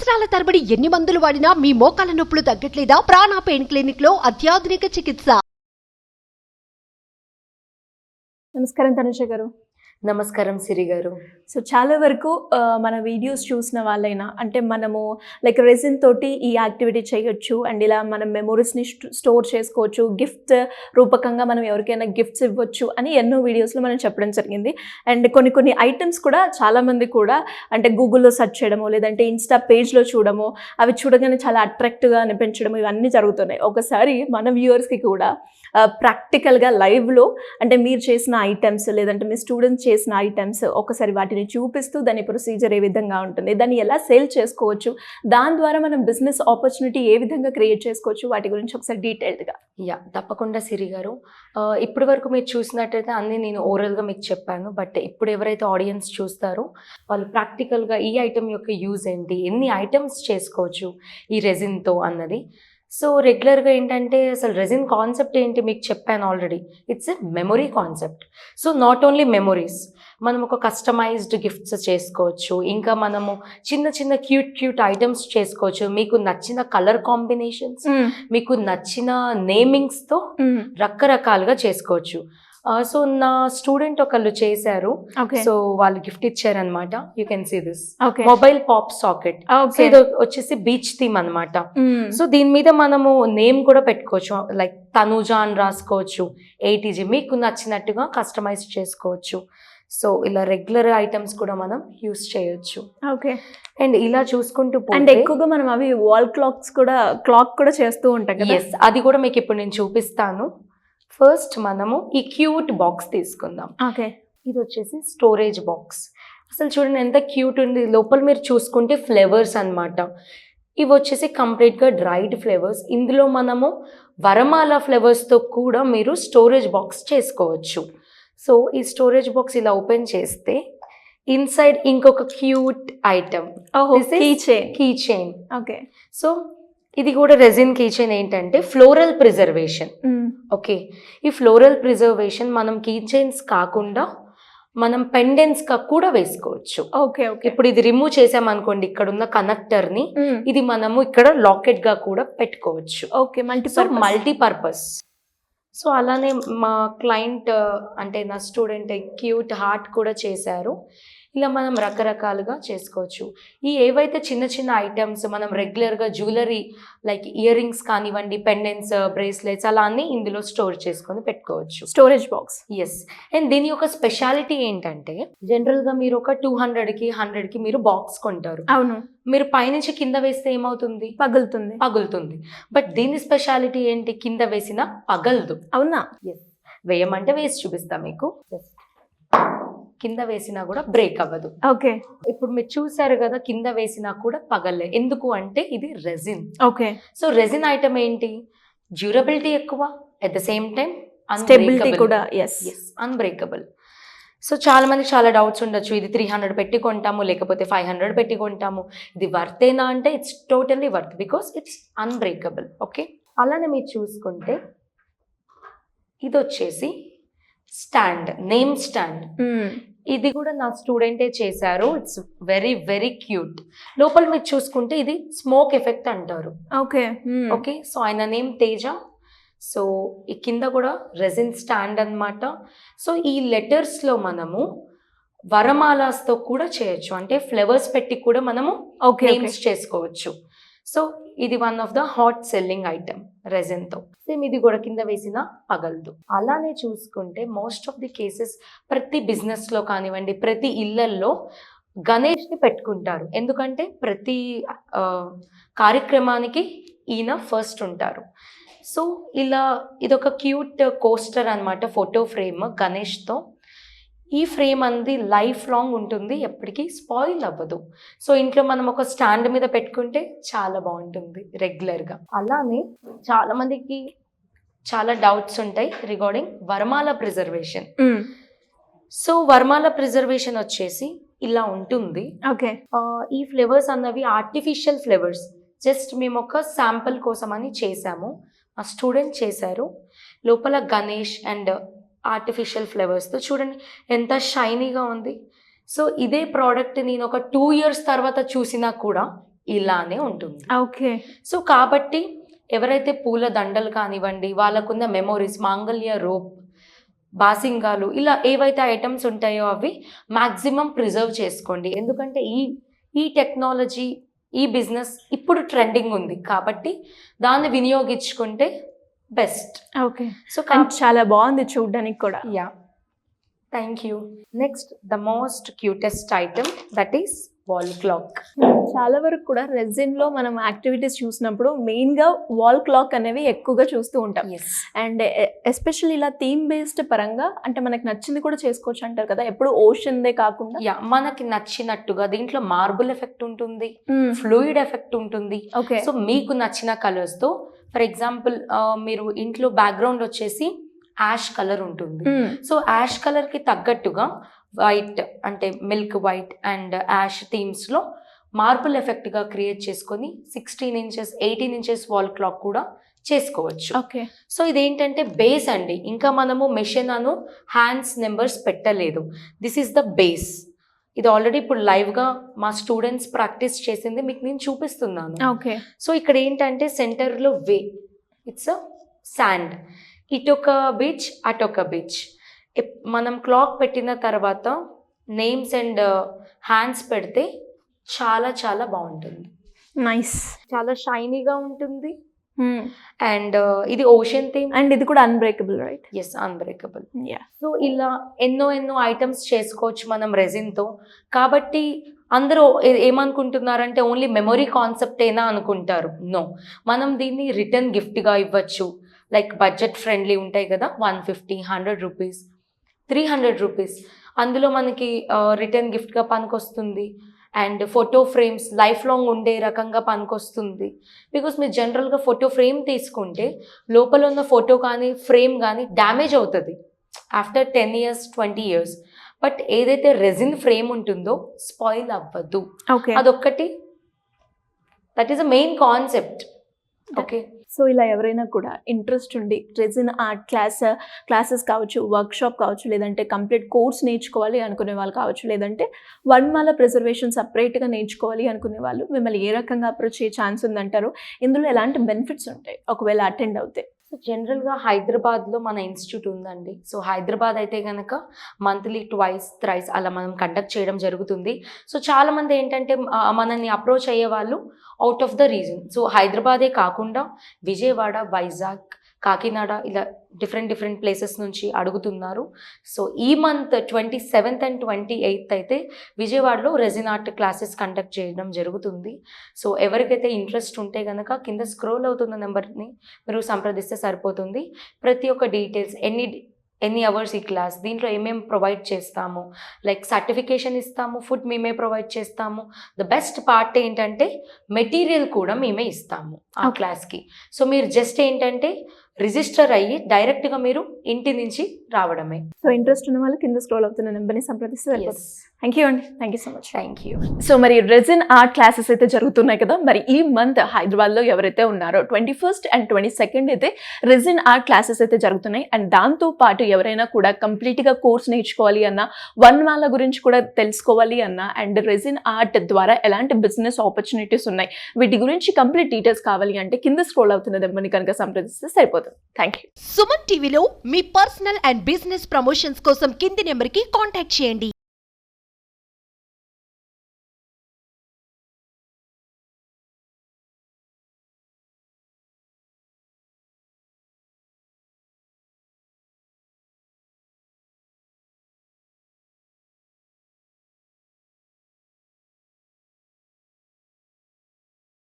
సంవత్సరాల తరబడి ఎన్ని మందులు వాడినా మీ మోకాల నొప్పులు తగ్గట్లేదా? ప్రాణ పెయిన్ క్లినిక్ లో అత్యాధునిక చికిత్స. నమస్కారం తనుష గారు. నమస్కారం సిరి గారు. సో చాలా వరకు మన వీడియోస్ చూసిన వాళ్ళైనా అంటే మనము లైక్ రెజిన్ తోటి ఈ యాక్టివిటీ చేయొచ్చు అండ్ ఇలా మనం మెమొరీస్ని స్టోర్ చేసుకోవచ్చు, గిఫ్ట్ రూపకంగా మనం ఎవరికైనా గిఫ్ట్స్ ఇవ్వచ్చు అని ఎన్నో వీడియోస్లో మనం చెప్పడం జరిగింది. అండ్ కొన్ని ఐటమ్స్ కూడా చాలామంది కూడా అంటే గూగుల్లో సెర్చ్ చేయడము లేదంటే ఇన్స్టా పేజ్లో చూడము, అవి చూడగానే చాలా అట్రాక్టివ్గా అనిపించడం ఇవన్నీ జరుగుతున్నాయి. ఒకసారి మన వ్యూవర్స్కి కూడా ప్రాక్టికల్గా లైవ్లో అంటే మీరు చేసిన ఐటమ్స్ లేదంటే మీ స్టూడెంట్స్ చేసిన ఐటమ్స్ ఒకసారి వాటిని చూపిస్తూ దాని ప్రొసీజర్ ఏ విధంగా ఉంటుంది, దాన్ని ఎలా సేల్ చేసుకోవచ్చు, దాని ద్వారా మనం బిజినెస్ ఆపర్చునిటీ ఏ విధంగా క్రియేట్ చేసుకోవచ్చు, వాటి గురించి ఒకసారి డీటెయిల్డ్గా. తప్పకుండా సిరి గారు. ఇప్పటి వరకు మీరు చూసినట్టయితే అన్నీ నేను ఓరల్గా మీకు చెప్పాను. బట్ ఇప్పుడు ఎవరైతే ఆడియన్స్ చూస్తారో వాళ్ళు ప్రాక్టికల్గా ఈ ఐటమ్ యొక్క యూజ్ ఏంటి, ఎన్ని ఐటమ్స్ చేసుకోవచ్చు ఈ రెజిన్తో అన్నది. సో రెగ్యులర్గా ఏంటంటే అసలు రెజిన్ కాన్సెప్ట్ ఏంటి మీకు చెప్పాను already. It's a memory concept. So not only memories, మనం ఒక కస్టమైజ్డ్ గిఫ్ట్స్ చేసుకోవచ్చు, ఇంకా మనము చిన్న క్యూట్ ఐటమ్స్ చేసుకోవచ్చు. మీకు నచ్చిన కలర్ కాంబినేషన్స్, మీకు నచ్చిన నేమింగ్స్తో రకరకాలుగా చేసుకోవచ్చు. సో నా స్టూడెంట్ ఒకళ్ళు చేశారు. సో వాళ్ళు గిఫ్ట్ ఇచ్చారనమాట. You can see this mobile pop socket. So ఇది వచ్చేసి బీచ్ థీమ్ అనమాట. సో దీని మీద మనము నేమ్ కూడా పెట్టుకోవచ్చు, లైక్ తనుజ అని రాసుకోవచ్చు, ATG మీకు నచ్చినట్టుగా కస్టమైజ్ చేసుకోవచ్చు. సో ఇలా రెగ్యులర్ ఐటమ్స్ కూడా మనం యూస్ చేయొచ్చు. ఓకే. అండ్ ఇలా చూసుకుంటూ అండ్ ఎక్కువగా మనం అవి వాల్ క్లాక్ కూడా చేస్తూ ఉంటాం కదా. ఎస్, అది కూడా మీకు ఇప్పుడు నేను చూపిస్తాను. ఫస్ట్ మనము ఈ క్యూట్ బాక్స్ తీసుకుందాం. ఓకే. ఇది వచ్చేసి స్టోరేజ్ బాక్స్. అసలు చూడండి ఎంత క్యూట్ ఉంది. లోపల మీరు చూసుకుంటే ఫ్లేవర్స్ అన్నమాట. ఇవి వచ్చేసి కంప్లీట్గా డ్రైడ్ ఫ్లేవర్స్. ఇందులో మనము వరమాల ఫ్లేవర్స్తో కూడా మీరు స్టోరేజ్ బాక్స్ చేసుకోవచ్చు. సో ఈ స్టోరేజ్ బాక్స్ ఇలా ఓపెన్ చేస్తే ఇన్సైడ్ ఇంకొక cute item, key chain. Okay. So ఇది కూడా రెజిన్ కీ చైన్ ఏంటంటే ఫ్లోరల్ ప్రిజర్వేషన్. ఓకే, ఈ ఫ్లోరల్ ప్రిజర్వేషన్ మనం కీ చైన్స్ కాకుండా మనం పెండెంట్స్ గా కూడా వేసుకోవచ్చు. ఓకే. ఇప్పుడు ఇది రిమూవ్ చేసామనుకోండి, ఇక్కడ ఉన్న కనెక్టర్ ని ఇది మనము ఇక్కడ లాకెట్ గా కూడా పెట్టుకోవచ్చు. Okay, multipurpose. సో అలానే మా క్లయింట్ అంటే నా స్టూడెంట్ క్యూట్ హార్ట్ కూడా చేశారు. ఇలా మనం రకరకాలుగా చేసుకోవచ్చు. ఈ ఏవైతే చిన్న ఐటమ్స్ మనం రెగ్యులర్గా జ్యువెలరీ లైక్ ఇయర్ రింగ్స్ కానివ్వండి, పెండెంట్స్, బ్రేస్లెట్స్ అలా అన్నీ ఇందులో స్టోర్ చేసుకొని పెట్టుకోవచ్చు. Storage box. ఎస్. అండ్ దీని యొక్క స్పెషాలిటీ ఏంటంటే జనరల్గా మీరు ఒక 200కి 100కి మీరు బాక్స్ కొంటారు. అవును. మీరు పైనుంచి కింద వేస్తే ఏమవుతుంది? పగులుతుంది. బట్ దీని స్పెషాలిటీ ఏంటి? కింద వేసిన పగలదు. అవునా? ఎస్. వేయమంటే వేసి చూపిస్తా మీకు. కింద వేసినా కూడా బ్రేక్ అవ్వదు. ఓకే. ఇప్పుడు మీరు చూసారు కదా, కింద వేసినా కూడా పగలే. ఎందుకు అంటే ఇది resin. Okay. So resin item ఏంటి? డ్యూరబిలిటీ ఎక్కువ, at the same time stability కూడా. Yes, unbreakable. సో చాలా మందికి చాలా డౌట్స్ ఉండొచ్చు, ఇది 300 పెట్టి కొంటాము లేకపోతే 500 పెట్టి కొంటాము, ఇది వర్తేనా అంటే it's totally worth because it's unbreakable. Okay. అలానే మీరు చూసుకుంటే ఇది వచ్చేసి స్టాండ్, నేమ్ స్టాండ్. ఇది కూడా నా స్టూడెంటే చేశారు. It's very cute. లోపల మీరు చూసుకుంటే ఇది స్మోక్ ఎఫెక్ట్ అంటారు. ఓకే. సో ఆయన నేమ్ తేజ. సో ఈ కింద కూడా రెజిన్ స్టాండ్ అన్నమాట. సో ఈ లెటర్స్లో మనము వరమాలాస్తో కూడా చేయొచ్చు, అంటే ఫ్లవర్స్ పెట్టి కూడా మనము నేమ్స్ చేసుకోవచ్చు. సో ఇది one of the hot selling item రెజిన్తో. సేమ్ ఇది కూడా కింద వేసిన పగలదు. అలానే చూసుకుంటే మోస్ట్ ఆఫ్ ది కేసెస్ ప్రతి బిజినెస్లో కానివ్వండి, ప్రతి ఇళ్లల్లో గణేష్ని పెట్టుకుంటారు. ఎందుకంటే ప్రతి కార్యక్రమానికి ఈయన ఫస్ట్ ఉంటారు. సో ఇలా ఇదొక క్యూట్ కోస్టర్ అన్నమాట, ఫోటో ఫ్రేమ్ గణేష్తో. ఈ ఫ్రేమ్ అనేది లైఫ్ లాంగ్ ఉంటుంది, ఎప్పటికీ స్పాయిల్ అవ్వదు. సో ఇంట్లో మనం ఒక స్టాండ్ మీద పెట్టుకుంటే చాలా బాగుంటుంది రెగ్యులర్గా. అలానే చాలా మందికి చాలా డౌట్స్ ఉంటాయి రిగార్డింగ్ వరమాల ప్రిజర్వేషన్. సో వరమాల ప్రిజర్వేషన్ వచ్చేసి ఇలా ఉంటుంది. ఓకే. ఈ ఫ్లేవర్స్ అన్నవి ఆర్టిఫిషియల్ ఫ్లేవర్స్. జస్ట్ మేము ఒక శాంపుల్ కోసం అని చేసాము, మా స్టూడెంట్ చేశారు. లోపల గణేష్ అండ్ ఆర్టిఫిషియల్ ఫ్లేవర్స్తో చూడండి ఎంత షైనీగా ఉంది. సో ఇదే ప్రోడక్ట్ నేను ఒక 2 years తర్వాత చూసినా కూడా ఇలానే ఉంటుంది. ఓకే. సో కాబట్టి ఎవరైతే పూల దండలు కానివ్వండి, వాళ్ళకున్న మెమోరీస్, మాంగళ్య రోప్, బాసింగాలు, ఇలా ఏవైతే ఐటమ్స్ ఉంటాయో అవి మ్యాక్సిమం ప్రిజర్వ్ చేసుకోండి. ఎందుకంటే ఈ టెక్నాలజీ, ఈ బిజినెస్ ఇప్పుడు ట్రెండింగ్ ఉంది కాబట్టి దాన్ని వినియోగించుకుంటే బెస్ట్. ఓకే. సో చాలా బాగుంది చూడడానికి కూడా. Yeah, thank you. Next the most cutest item, that is wall clock. చాలా వరకు కూడా రెజిన్ లో మనం యాక్టివిటీస్ చూసినప్పుడు మెయిన్ గా వాల్ క్లాక్ అనేవి ఎక్కువగా చూస్తూ ఉంటాం. అండ్ ఎస్పెషల్లీ ఇలా థీమ్ బేస్డ్ పరంగా అంటే మనకి నచ్చింది కూడా చేసుకోవచ్చు అంటారు కదా, ఎప్పుడు ఓషన్ దే కాకుండా. యా, మనకి నచ్చినట్టుగా దీంట్లో మార్బుల్ ఎఫెక్ట్ ఉంటుంది, ఫ్లూయిడ్ ఎఫెక్ట్ ఉంటుంది. ఓకే. సో మీకు నచ్చిన కలర్స్ తో, ఫర్ ఎగ్జాంపుల్ మీరు ఇంట్లో బ్యాక్గ్రౌండ్ వచ్చేసి యాష్ కలర్ ఉంటుంది. సో యాష్ కలర్ కి తగ్గట్టుగా వైట్ అంటే milk white and ash themes లో మార్బుల్ ఎఫెక్ట్ గా క్రియేట్ చేసుకొని 16 ఇంచెస్ 18 ఇంచెస్ వాల్ క్లాక్ కూడా చేసుకోవచ్చు. ఓకే. సో ఇదేంటంటే బేస్ అండి, ఇంకా మనము మెషిన్ అను హ్యాండ్స్ నెంబర్స్ పెట్టలేదు. This is the base. ఇది ఆల్రెడీ ఇప్పుడు లైవ్ గా మా స్టూడెంట్స్ ప్రాక్టీస్ చేసింది మీకు నేను చూపిస్తున్నాను. ఓకే. సో ఇక్కడ ఏంటంటే సెంటర్ లో వే, ఇట్స్ శాండ్, ఇటొక బీచ్ అటొక బీచ్. మనం క్లాక్ పెట్టిన తర్వాత నేమ్స్ అండ్ హ్యాండ్స్ పెడితే చాలా చాలా బాగుంటుంది. నైస్. చాలా షైనీగా ఉంటుంది. అండ్ ఇది ఓషన్ థీమ్ అండ్ ఇది కూడా unbreakable, right? Yes, unbreakable. Yeah. So ఇలా ఎన్నో ఐటమ్స్ చేసుకోవచ్చు మనం రెజిన్తో. కాబట్టి అందరూ ఏమనుకుంటున్నారంటే ఓన్లీ మెమొరీ కాన్సెప్ట్ ఏనా అనుకుంటారు. నో, మనం దీన్ని రిటర్న్ గిఫ్ట్గా ఇవ్వచ్చు. లైక్ బడ్జెట్ ఫ్రెండ్లీ ఉంటాయి కదా, 150, 100 రూపీస్, 300 రూపీస్. అందులో మనకి రిటర్న్ గిఫ్ట్గా పనికొస్తుంది. And photo frames life long ఉండే రకంగా పనికొస్తుంది. బికాస్ మీరు జనరల్గా ఫోటో ఫ్రేమ్ తీసుకుంటే లోపల ఉన్న ఫోటో కానీ ఫ్రేమ్ కానీ డ్యామేజ్ అవుతుంది ఆఫ్టర్ 10 years 20 years. బట్ ఏదైతే రెజిన్ ఫ్రేమ్ ఉంటుందో స్పాయిల్ అవ్వదు. ఓకే. అదొక్కటి, that is a main concept. Okay. So ఇలా ఎవరైనా కూడా ఇంట్రెస్ట్ ఉండి రెజిన్ ఆర్ట్ క్లాసెస్ కావచ్చు, వర్క్షాప్ కావచ్చు, లేదంటే కంప్లీట్ కోర్స్ నేర్చుకోవాలి అనుకునే వాళ్ళు కావచ్చు, లేదంటే వన్మాల ప్రిజర్వేషన్ సపరేట్గా నేర్చుకోవాలి అనుకునే వాళ్ళు మిమ్మల్ని ఏ రకంగా అప్రోచ్ అయ్యే ఛాన్స్ ఉందంటారు? ఇందులో ఎలాంటి బెనిఫిట్స్ ఉంటాయి ఒకవేళ అటెండ్ అవుతే? సో జనరల్గా హైదరాబాద్లో మన ఇన్స్టిట్యూట్ ఉందండి. సో హైదరాబాద్ అయితే కనుక మంత్లీ 2 3 అలా మనం కండక్ట్ చేయడం జరుగుతుంది. సో చాలామంది ఏంటంటే మనల్ని అప్రోచ్ అయ్యే వాళ్ళు out of the reason. So హైదరాబాదే కాకుండా విజయవాడ, వైజాగ్, కాకినాడ ఇలా డిఫరెంట్ ప్లేసెస్ నుంచి అడుగుతున్నారు. సో ఈ మంత్ 27th and 28th అయితే విజయవాడలో రెజిన్ ఆర్ట్ క్లాసెస్ కండక్ట్ చేయడం జరుగుతుంది. సో ఎవరికైతే ఇంట్రెస్ట్ ఉంటే కనుక కింద స్క్రోల్ అవుతున్న నెంబర్ని మీరు సంప్రదిస్తే సరిపోతుంది. ప్రతి ఒక్క డీటెయిల్స్, ఎన్ని అవర్స్ ఈ క్లాస్, దీంట్లో ఏమేమి ప్రొవైడ్ చేస్తాము, లైక్ సర్టిఫికేషన్ ఇస్తాము, ఫుడ్ మేమే ప్రొవైడ్ చేస్తాము. ద బెస్ట్ పార్ట్ ఏంటంటే మెటీరియల్ కూడా మేమే ఇస్తాము ఆ క్లాస్కి. సో మీరు జస్ట్ ఏంటంటే రిజిస్టర్ అయ్యి డైరెక్ట్గా మీరు ఇంటి నుంచి రావడమే. సో ఇంట్రెస్ట్ ఉన్న వాళ్ళు కింద స్క్రోల్ అవుతున్న నెంబర్ని సంప్రదిస్తే సరిపోతుంది. థ్యాంక్ యూ అండి. Thank you so much. Thank you. So మరి రెజిన్ ఆర్ట్ క్లాసెస్ అయితే జరుగుతున్నాయి కదా, మరి ఈ మంత్ హైదరాబాద్లో ఎవరైతే ఉన్నారో 21st and 22nd అయితే రెజిన్ ఆర్ట్ క్లాసెస్ అయితే జరుగుతున్నాయి. అండ్ దాంతో పాటు ఎవరైనా కూడా కంప్లీట్గా కోర్స్ నేర్చుకోవాలి అన్నా, వన్మాల గురించి కూడా తెలుసుకోవాలి అన్నా, అండ్ రెజిన్ ఆర్ట్ ద్వారా ఎలాంటి బిజినెస్ ఆపర్చునిటీస్ ఉన్నాయి, వీటి గురించి కంప్లీట్ డీటెయిల్స్ కావాలి అంటే కింద స్క్రోల్ అవుతున్న నెంబర్ని కనుక సంప్రదిస్తే సరిపోతుంది. Thank you. సుమన్ టీవీలో మీ పర్సనల్ అండ్ బిజినెస్ ప్రమోషన్స్ కోసం కింది నెంబర్కి కాంటాక్ట్ చేయండి.